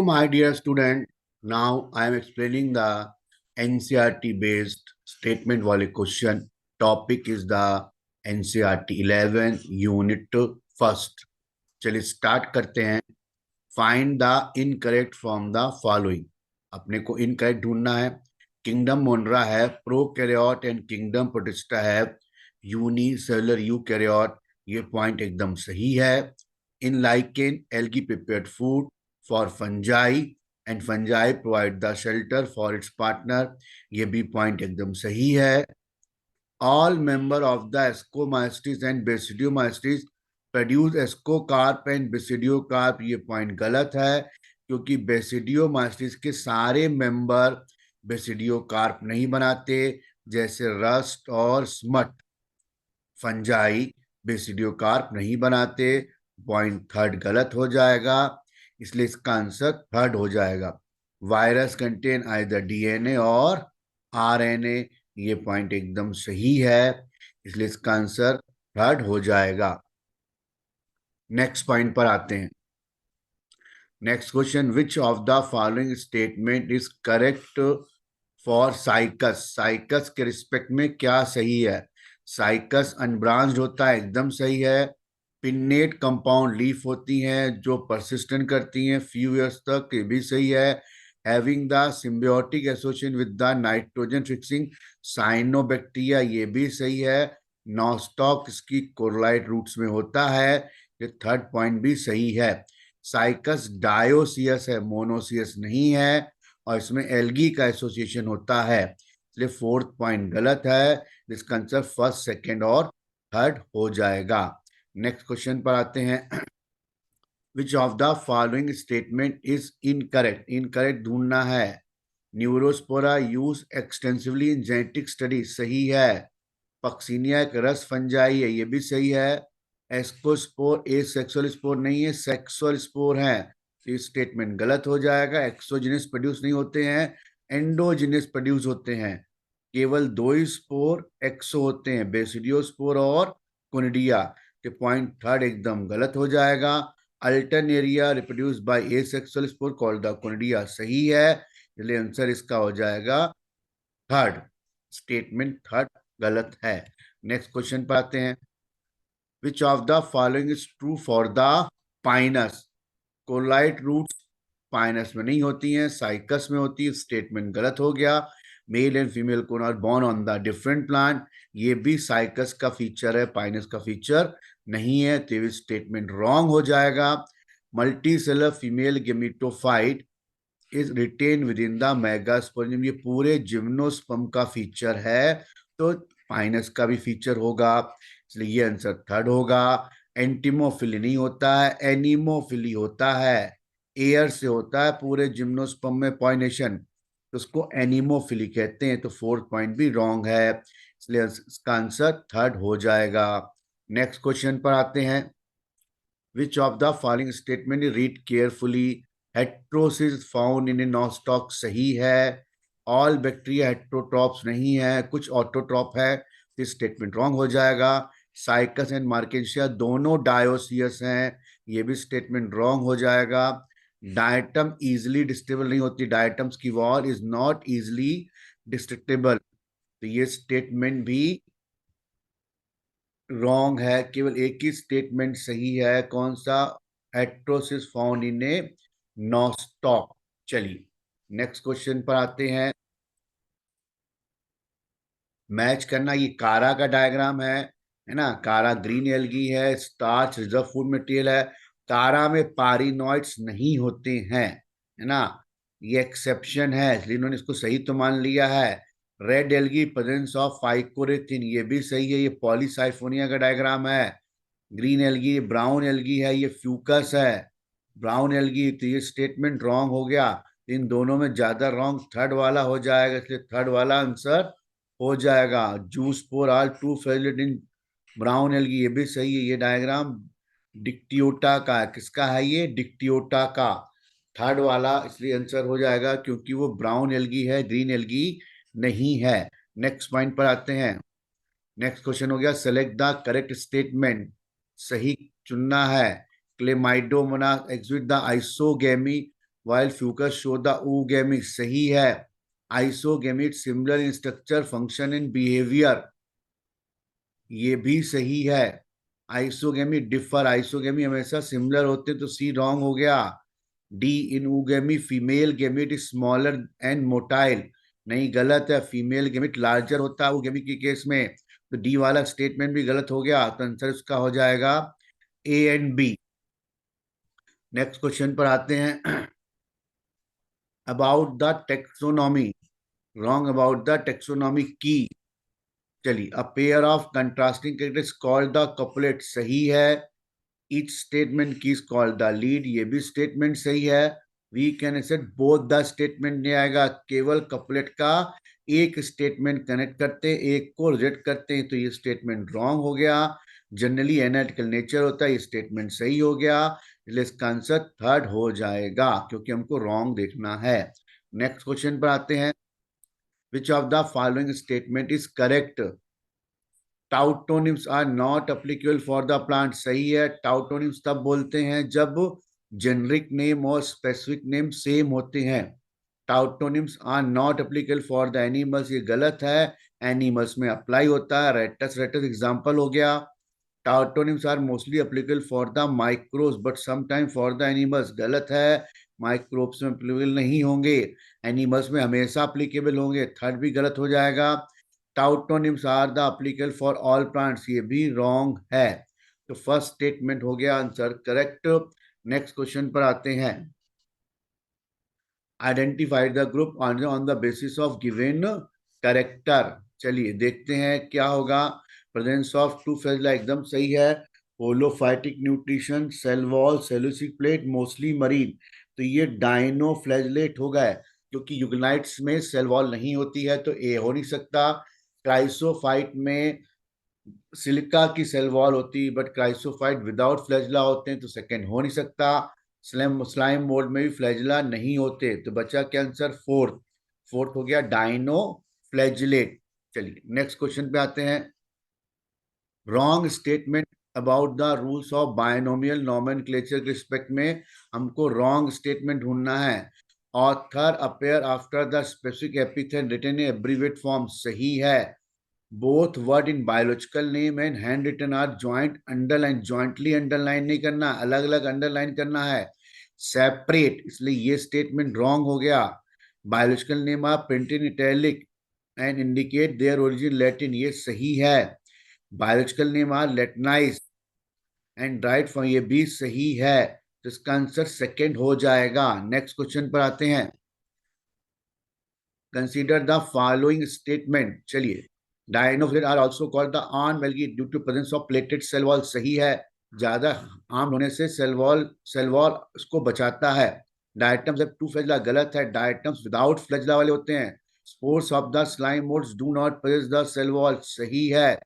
my dear student, now I am explaining the NCERT based statement wale question. Topic is the NCERT 11 unit first. चलिए start करते हैं. Find the incorrect from the following. अपने को incorrect ढूंढना है. Kingdom monera है prokaryote and kingdom protista है unicellular eukaryote. ये पॉइंट एकदम सही है. In lichen algae prepared food for fungi and fungi provide the shelter for its partner. ये भी पॉइंट एकदम सही है. All member of the Ascomycetes and Basidiomycetes produce ascocarp and Basidiocarp. ये पॉइंट गलत है क्योंकि Basidiomycetes के सारे मेंबर Basidiocarp नहीं बनाते, जैसे रस्ट और स्मट. फंजाई Basidiocarp नहीं बनाते. पॉइंट थर्ड गलत हो जाएगा, इसलिए इसका आंसर थर्ड हो जाएगा. वायरस कंटेन आइदर डीएनए और आरएनए. ये पॉइंट एकदम सही है, इसलिए इसका आंसर थर्ड हो जाएगा. नेक्स्ट पॉइंट पर आते हैं. Next question, which of the following statement is correct for cycas. Cycas के रिस्पेक्ट में क्या सही है? साइकस अनब्रांच्ड होता है, एकदम सही है. पिन्नेट कंपाउंड लीफ होती हैं जो परसिस्टेंट करती हैं फ्यू ईयर्स तक, ये भी सही है. Having the symbiotic association with the nitrogen fixing cyanobacteria, ये भी सही है. नॉस्टॉक इसकी कोरलाइट रूट्स में होता है. ये थर्ड पॉइंट भी सही है. साइकस डायोसियस है, मोनोसियस नहीं है, और इसमें एल्गी का एसोसिएशन होता है, इसलिए फोर्थ पॉइंट गलत है. इसका आंसर फर्स्ट, सेकेंड और थर्ड हो जाएगा. नेक्स्ट क्वेश्चन पर आते हैं. Which of the following statement is incorrect. Incorrect ढूंढना है. Neurospora use extensively in genetic study, सही है. पक्सीनिया एक रस फंजाई है, ये भी सही है. एस्कोस्पोर एसेक्सुअल स्पोर नहीं है, सेक्सुअल स्पोर है. ये स्टेटमेंट गलत हो जाएगा. एक्सोजिनस प्रोड्यूस नहीं होते हैं, एंडोजिनस प्रोड्यूस होते हैं. केवल दो ही स्पोर एक्सो होते हैं, बेसिडियोस्पोर और कोनिडिया. के पॉइंट थर्ड एकदम गलत हो जाएगा. Alternaria reproduce by asexual spore called the conidia, सही है, इसलिए आंसर इसका हो जाएगा थर्ड. स्टेटमेंट थर्ड गलत है. नेक्स्ट क्वेश्चन पर आते हैं. Which of the following is true for the pinus. Coralloid roots pinus में नहीं होती हैं, साइकस में होती है. स्टेटमेंट गलत हो गया. Male and female cone are born on the different plant, ये भी साइकस का फीचर है, पाइनस का फीचर नहीं है, तो ये स्टेटमेंट रॉन्ग हो जाएगा. Multicellular female gametophyte is retained within the megasporangium, ये पूरे जिम्नोस्पर्म का फीचर है, तो पाइनस का भी फीचर होगा, इसलिए ये आंसर थर्ड होगा. एंटीमोफिली नहीं होता है, एनीमोफिली होता है. एयर से होता है पूरे जिम्नोस्पर्म में पॉलिनेशन, तो उसको एनीमोफिली कहते हैं, तो फोर्थ पॉइंट भी रॉन्ग है, इसलिए इसका आंसर थर्ड हो जाएगा. नेक्स्ट क्वेश्चन पर आते हैं. Which of the following statement read carefully. Heterosis found in A nostoc, सही है. ऑल बैक्टीरिया हेट्रोट्रॉप्स नहीं है, कुछ ऑटोट्रॉप है, तो स्टेटमेंट रॉन्ग हो जाएगा. साइकस एंड मार्केशिया दोनों डायोसियस हैं, ये भी स्टेटमेंट रॉन्ग हो जाएगा. डायटम इजिली डिस्ट्रिक्टेबल नहीं होती, डायटम्स की वॉल इज नॉट इजिली डिस्ट्रिक्टेबल, तो ये स्टेटमेंट भी रॉन्ग है. केवल एक ही स्टेटमेंट सही है, कौन सा? Heterosis found in A nostoc. चलिए नेक्स्ट क्वेश्चन पर आते हैं. मैच करना. ये कारा का डायग्राम है ना. कारा ग्रीन एल्गी है, स्टार्च रिजर्व फूड मटेरियल है. कारा में पारिनॉइड्स नहीं होते हैं, है ना, ये एक्सेप्शन है, इसलिए इन्होंने इसको सही तो मान लिया है. रेड एल्गी प्रेजेंस ऑफ फाइकोरेथिन, ये भी सही है, ये पॉलीसाइफोनिया का डायग्राम है. ग्रीन एल्गी, ब्राउन एल्गी है, ये फ्यूकस है. ब्राउन एल्गी, तो ये स्टेटमेंट रॉन्ग हो गया. इन दोनों में ज्यादा रॉन्ग थर्ड वाला हो जाएगा, इसलिए थर्ड वाला आंसर हो जाएगा. Zoospores are two flagellate in brown algae, ये भी सही है. ये डायग्राम डिक्टियोटा का है, किसका है? ये डिक्टियोटा का, थर्ड वाला, इसलिए आंसर हो जाएगा क्योंकि वो ब्राउन एल्गी है, ग्रीन एल्गी नहीं है. नेक्स्ट पॉइंट पर आते हैं. नेक्स्ट क्वेश्चन हो गया. सेलेक्ट द करेक्ट स्टेटमेंट, सही चुनना है. Chlamydomonas exhibit the isogamy while fucus show the oogamete, सही है. Isogamete similar in structure, function and behavior, ये भी सही है. आइसोगेमी डिफर, आइसोगेमी हमेशा सिमिलर होते, तो सी रॉन्ग हो गया. D in oogamy female gamete is smaller and motile, नहीं गलत है, फीमेल गेमिट लार्जर होता है ऊगेमी के केस में, तो डी वाला स्टेटमेंट भी गलत हो गया. तो आंसर उसका हो जाएगा A and B. Next question पर आते हैं. About the taxonomy, wrong about the taxonomy की. चलिए, a pair of contrasting characters called the couplet, सही है. ईच स्टेटमेंट की इज कॉल्ड द लीड, ये भी स्टेटमेंट सही है. We can set both the statement नहीं आएगा, केवल कपलेट का एक स्टेटमेंट कनेक्ट करते हैं, एक को रिजेक्ट करते हैं, तो ये स्टेटमेंट रॉन्ग हो गया. जनरली एनालिटिकल नेचर होता है, ये स्टेटमेंट सही हो गया, इसलिए इसका आंसर थर्ड हो जाएगा, क्योंकि हमको रॉन्ग देखना है. नेक्स्ट क्वेश्चन पर आते हैं. Which of the following statement is correct. Tautonyms are not applicable for the plant, सही है. टाउटोनिम्स तब बोलते हैं जब जेनरिक नेम और स्पेसिफिक नेम सेम होते हैं. Tautonyms are not applicable for the animals, ये गलत है, एनिमल्स में अप्लाई होता है. रेटस रेटस एग्जांपल हो गया. Tautonyms are mostly applicable for the microbes but sometime for the animals, गलत है. माइक्रोब्स में अप्लीकेबल नहीं होंगे, एनिमल्स में हमेशा अप्लीकेबल होंगे, थर्ड भी गलत हो जाएगा. Tautonyms are the applicable for all plants, ये भी रॉन्ग है. तो फर्स्ट स्टेटमेंट हो गया आंसर करेक्ट. नेक्स्ट क्वेश्चन पर आते हैं. Identify the group on the basis of given character. चलिए देखते हैं क्या होगा. प्रेजेंस ऑफ टू फ्लैजेला एकदम सही है. Holophytic nutrition, cell wall, cellulosic plate, mostly marine, तो ये डायनो फ्लैजलेट हो गए, क्योंकि यूग्नाइट्स में सेल वॉल नहीं होती है, तो ए हो नहीं सकता. क्राइसोफाइट में सिलिका की सेल वॉल होती है, बट क्राइसोफाइट विदाउट फ्लैजला होते हैं, तो सेकंड हो नहीं सकता. स्लाइम मोल्ड में भी फ्लैजला नहीं होते, तो बचा क्या आंसर फोर्थ. फोर्थ हो गया डायनो फ्लैजलेट. चलिए नेक्स्ट क्वेश्चन पे आते हैं. Wrong statement about the rules of binomial nomenclature के रिस्पेक्ट में हमको रॉन्ग स्टेटमेंट ढूंढना है. Author appear after the specific epithet written in abbreviate form, सही है. Both word in biological name and hand written are joint underline, jointly underline नहीं करना, अलग अलग अंडरलाइन करना है, सेपरेट, इसलिए ये स्टेटमेंट रॉन्ग हो गया. Biological name are printed in italic and indicate their origin Latin, ये सही है. Biological name are latinized and write for, ये भी सही है, तो इसका आंसर सेकेंड हो जाएगा. नेक्स्ट क्वेश्चन पर आते हैं. Consider the following statement. चलिए, dinoflagellates are also called the armoured algae due to presence of plated cell wall, सही है. ज्यादा आर्म होने से सेल वॉल उसको बचाता है. डायटम्स हैव टू फ्लैजला, गलत है, डायटम्स विदाउट फ्लैजला वाले होते हैं. Spores of the slime moulds do not press the cell wall, सही है.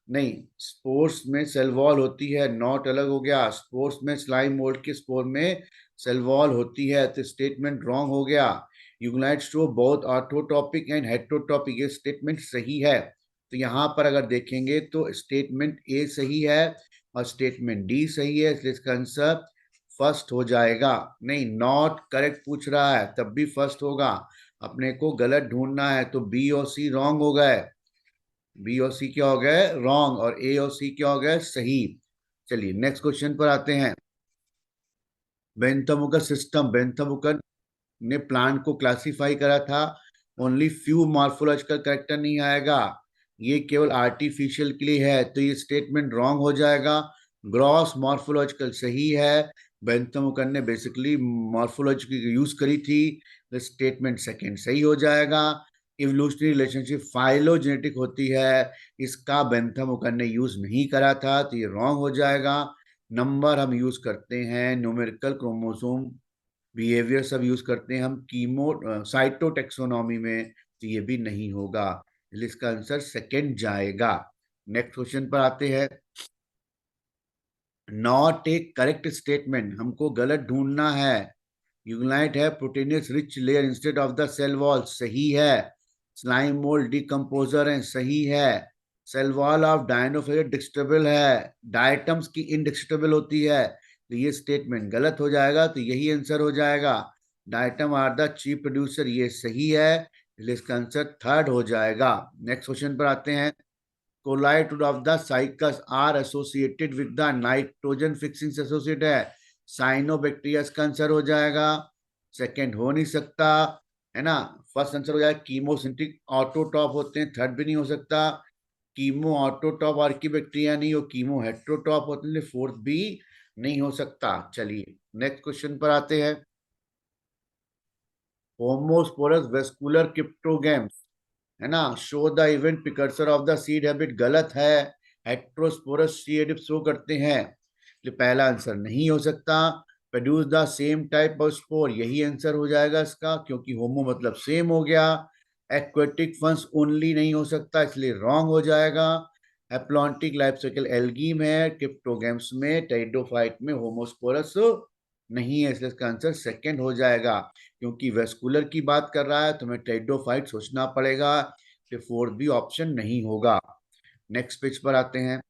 नहीं, स्पोर्स में सेल वॉल होती है, नॉट अलग हो गया. स्पोर्स में स्लाइम मोल्ड के स्पोर में सेल वॉल होती है, तो स्टेटमेंट रॉन्ग हो गया. यूग्नाइट शो बोथ ऑर्थोटॉपिक एंड हेटेरोटॉपिक, ये स्टेटमेंट सही है. तो यहाँ पर अगर देखेंगे तो स्टेटमेंट ए सही है और स्टेटमेंट डी सही है, इसलिए इसका आंसर फर्स्ट हो जाएगा. नहीं, नॉट करेक्ट पूछ रहा है, तब भी फर्स्ट होगा. अपने को गलत ढूंढना है, तो बी और सी रॉन्ग हो गए. बी और सी क्या हो गए रॉन्ग, और ए और सी क्या हो गए सही. चलिए नेक्स्ट क्वेश्चन पर आते हैं. बेंथमुकर सिस्टम, बेंथमुकर ने प्लांट को क्लासिफाई करा था. ओनली फ्यू मॉर्फोलॉजिकल कैरेक्टर नहीं आएगा, ये केवल आर्टिफिशियल के लिए है, तो ये स्टेटमेंट रॉन्ग हो जाएगा. ग्रॉस मॉर्फोलॉजिकल सही है. बेंथमुकर ने बेसिकली मॉर्फोलॉजी यूज करी थी, तो स्टेटमेंट सेकंड सही हो जाएगा. इवोल्यूशनरी रिलेशनशिप फाइलोजेनेटिक होती है, इसका बेंथमुकर ने यूज नहीं करा था, तो ये रॉन्ग हो जाएगा. नंबर हम यूज करते हैं, न्यूमेरिकल, क्रोमोसोम, बिहेवियर सब यूज करते हैं हम कीमो साइटोटेक्सोनॉमी में, तो ये भी नहीं होगा, इसलिए इसका आंसर सेकंड जाएगा. नेक्स्ट क्वेश्चन पर आते हैं. नॉट ए करेक्ट स्टेटमेंट, हमको गलत ढूंढना है. यूग्नाइट है proteinaceous rich layer instead of the cell wall, सही है. स्लाइम मोल्ड डिकम्पोजर है, सही है. Cell wall of dinoflagellate destructible है, डायटम्स की इनडिस्ट्रेबल होती है, तो ये स्टेटमेंट गलत हो जाएगा, तो यही आंसर हो जाएगा। Diatom are the chief producer, ये सही है, इसलिए इसका आंसर थर्ड हो जाएगा। नेक्स्ट क्वेश्चन पर आते हैं। Coralloid of the cycas are associated with the nitrogen fixing से एसोसिएट है, साइनोबैक्टीरिया का आंसर हो जाएगा। सेकंड हो नहीं सकता, है ना। फर्स्ट आंसर हो जाएगा कीमोसिंथेटिक ऑटोटॉप होते हैं, थर्ड भी नहीं हो सकता। कीमो ऑटोटॉप आर्कीबैक्टीरिया नहीं, हो कीमो हेट्रोटॉप होते हैं, फोर्थ भी नहीं हो सकता। चलिए नेक्स्ट क्वेश्चन पर आते हैं। होमोस्पोरस वेस्कुलर क्रिप्टोगैम्स, है ना, show the event precursor of the seed habit, गलत है। हेट्रोस्पोरस सीड शो करते हैं, तो पहला आंसर नहीं हो सकता। Produce the same type of spore, यही आंसर हो जाएगा इसका, क्योंकि होमो मतलब सेम हो गया। एक्वेटिक फंस ओनली नहीं हो सकता, इसलिए रॉन्ग हो जाएगा। एप्लॉन्टिक लाइफ साइकिल एल्गी में, क्रिप्टोगैम्स में, टेरिडोफाइट में होमोस्पोरस नहीं है, इसलिए इसका आंसर सेकंड हो जाएगा। क्योंकि वेस्कुलर की बात कर रहा है तो हमें टेरिडोफाइट सोचना पड़ेगा, तो फोर्थ भी ऑप्शन नहीं होगा। नेक्स्ट पेज पर आते हैं।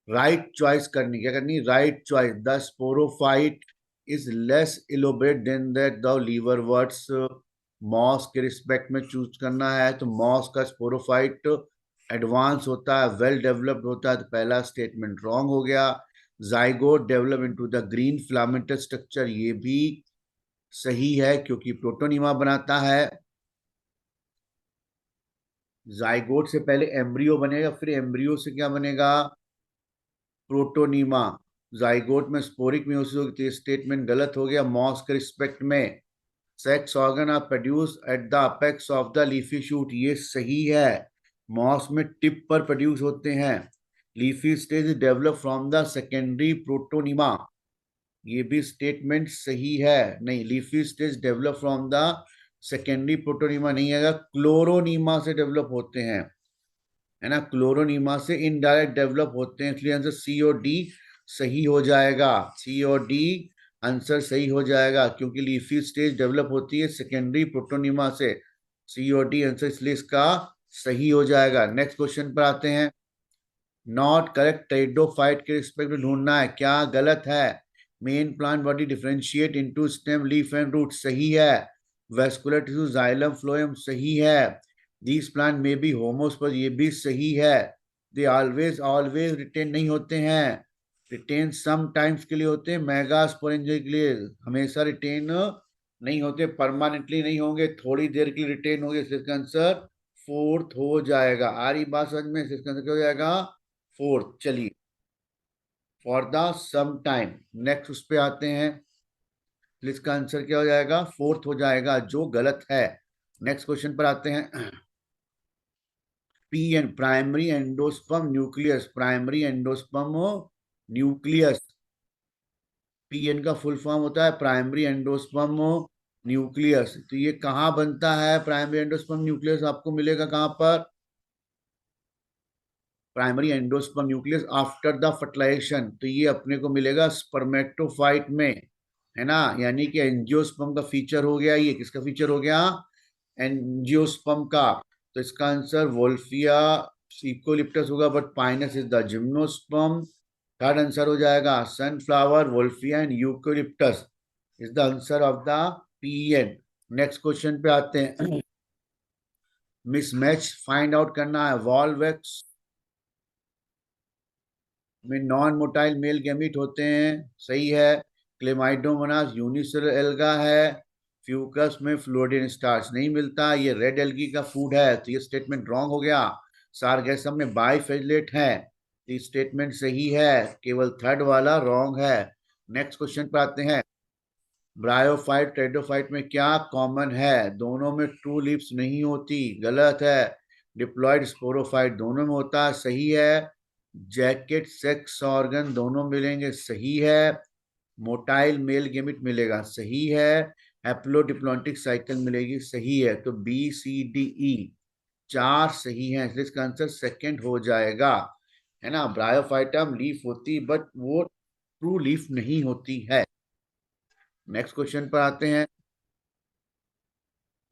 राइट चॉइस करनी, क्या करनी, right choice. The sporophyte is less elaborate than that the liverworts, moss के रिस्पेक्ट में चूज करना है, तो मॉस का स्पोरोफाइट एडवांस होता है, वेल डेवलप्ड होता है, तो पहला स्टेटमेंट रॉन्ग हो गया। Zygote develop into the green filamentous structure, ये भी सही है, क्योंकि प्रोटोनिमा बनाता है। जाइगोट से पहले एम्ब्रियो बनेगा, फिर एम्ब्रियो से क्या बनेगा, प्रोटोनिमा। जाइगोट में स्पोरिक म्यूसिस होगी, स्टेटमेंट गलत हो गया। मॉस के रिस्पेक्ट में sex organ are produce at the apex of the leafy shoot, ये सही है। मॉस में टिप पर प्रोड्यूस होते हैं। Leafy stage develop from the secondary protonema, ये भी स्टेटमेंट सही है। नहीं, leafy stage develop from the secondary protonema नहीं आएगा, क्लोरोनीमा से डेवलप होते हैं, है ना, क्लोरोनीमा से इनडायरेक्ट डेवलप होते हैं, इसलिए आंसर सी और डी सही हो जाएगा। सी और डी आंसर सही हो जाएगा, क्योंकि लीफी स्टेज डेवलप होती है सेकेंडरी प्रोटोनिमा से। सी और डी आंसर इसलिए इसका सही हो जाएगा। नेक्स्ट क्वेश्चन पर आते हैं। नॉट करेक्ट, टेरिडोफाइट के रिस्पेक्ट में ढूंढना है, क्या गलत है। Main plant body differentiate into stem, leaf and root, सही है। वेस्कुलर टिश्यू, जाइलम, फ्लोएम, सही है। दीज प्लांट में भी होमोस्पर्स, ये भी सही है। दे ऑलवेज ऑलवेज रिटेन नहीं होते हैं, रिटेन सम टाइम्स के लिए होते हैं, मेगास्पोरेंजिया के लिए हमेशा रिटेन नहीं होते, परमानेंटली नहीं होंगे, थोड़ी देर के लिए रिटेन होंगे, इसका आंसर फोर्थ हो जाएगा। आ रही बात समझ में, इसका आंसर क्या हो जाएगा, फोर्थ। चलिए, for the some time, next उस पे आते हैं। तो इसका आंसर क्या हो जाएगा, फोर्थ हो जाएगा, जो गलत है। नेक्स्ट क्वेश्चन पर आते हैं। PN, primary endosperm nucleus, primary endosperm nucleus, PN का फुल फॉर्म होता है प्राइमरी एंडोस्पर्म न्यूक्लियस। तो ये कहाँ बनता है, प्राइमरी एंडोस्पर्म न्यूक्लियस आपको मिलेगा कहाँ पर, primary endosperm nucleus after the fertilization, तो ये अपने को मिलेगा स्पर्मेटोफाइट में, है ना। यानी कि एंजियोस्पर्म का फीचर हो गया, ये किसका फीचर हो गया, एंजियोस्पर्म का। तो इसका आंसर वोल्फिया इकोलिप्टस होगा, but Pinus is the gymnosperm. Third answer हो जाएगा sunflower, Wolffia and eucalyptus is the answer of the PN. Next question पे आते हैं। मिसमैच फाइंड आउट करना है। वॉल्वैक्स में नॉन मोटाइल मेल गैमीट होते हैं, सही है। क्लेमाइडोमोनास यूनिसेलुलर एल्गा है। फ्यूकस में फ्लोरिन स्टार्च नहीं मिलता, ये रेड एल्गी का फूड है, तो ये स्टेटमेंट रॉन्ग हो गया। सारगैसम में बाइफेजलेट है, तो ये स्टेटमेंट सही है, केवल थर्ड वाला रॉन्ग है। नेक्स्ट क्वेश्चन पर आते हैं। ब्रायोफाइट टेरिडोफाइट में क्या कॉमन है, दोनों में ट्रू लिप्स नहीं होती, गलत है। डिप्लॉयड स्पोरोफाइट दोनों में होता है, सही है। जैकेट सेक्स ऑर्गन दोनों मिलेंगे, सही है। मोटाइल मेल गेमिट मिलेगा, सही है। हैप्लोडिप्लॉन्टिक साइकिल मिलेगी, सही है। तो बी सी डी ई चार सही है, इसलिए इसका आंसर सेकंड हो जाएगा, है ना। ब्रायोफाइटम लीफ होती, बट वो ट्रू लीफ नहीं होती है। नेक्स्ट क्वेश्चन पर आते हैं।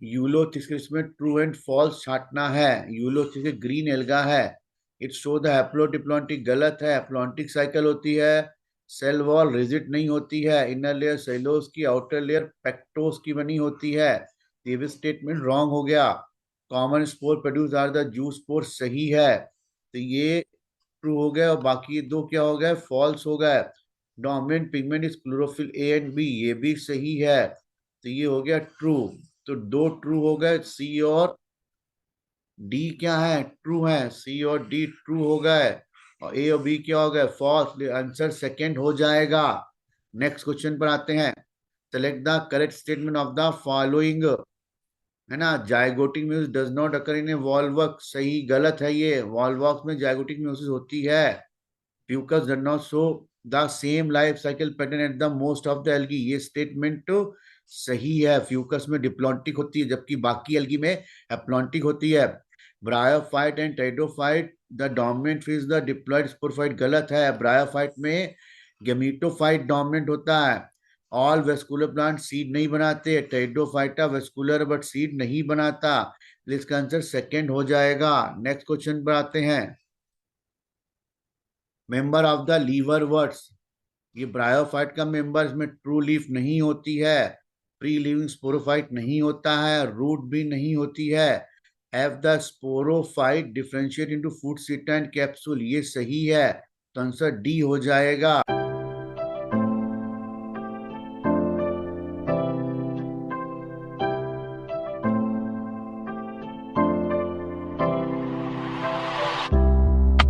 यूलोथिस में ट्रू एंड फॉल्स छांटना है। यूलोथिस ग्रीन एल्गा है, इट शो द हैप्लोडिप्लॉन्टिक, गलत है, हैप्लॉन्टिक साइकिल होती है। सेल वॉल रिजिड नहीं होती है, इनर लेयर सेलोस की, आउटर लेयर पेक्टोस की बनी होती है। ये भी स्टेटमेंट रॉन्ग हो गया। Common spore produce are the juice spore सही है, तो ये ट्रू हो गया, और बाकी दो क्या हो गए, फॉल्स हो गए। Dominant pigment is chlorophyll A and B, ये भी सही है, तो ये हो गया ट्रू। तो दो ट्रू हो गए, सी और डी क्या है, ट्रू है, सी और डी ट्रू हो गए, और ए और बी क्या हो गए, फॉल्स। आंसर सेकंड हो जाएगा। नेक्स्ट क्वेश्चन पर आते हैं। Select the correct statement of the following, है ना। Zygotic meiosis does not occur in A Volvox, सही गलत है ये, वॉल्वॉक्स में जाइगोटिक म्यूसिस होती है। Fucus does not show the same life cycle pattern at the most of the algae, ये स्टेटमेंट तो सही है। फ्यूकस में डिप्लॉन्टिक होती है, जबकि बाकी एल्गी में एप्लॉन्टिक होती है। Bryophyte and pteridophyte the dominant phase the diploid sporophyte, गलत है। ब्रायोफाइट में गेमीटोफाइट डोमिनेंट होता है। ऑल वेस्कुलर प्लांट सीड नहीं बनाते, टेरिडोफाइटा वेस्कुलर बट सीड नहीं बनाता, इसका आंसर सेकंड हो जाएगा। नेक्स्ट क्वेश्चन पर आते हैं। Member of the liverworts, ये ब्रायोफाइट का मेंबर, इसमें ट्रू लीफ नहीं होती है, प्री लिविंग स्पोरोफाइट नहीं होता है, रूट भी नहीं होती है। F the sporophyte differentiate into food सीटा एंड कैप्सूल, ये सही है, तो आंसर डी हो जाएगा।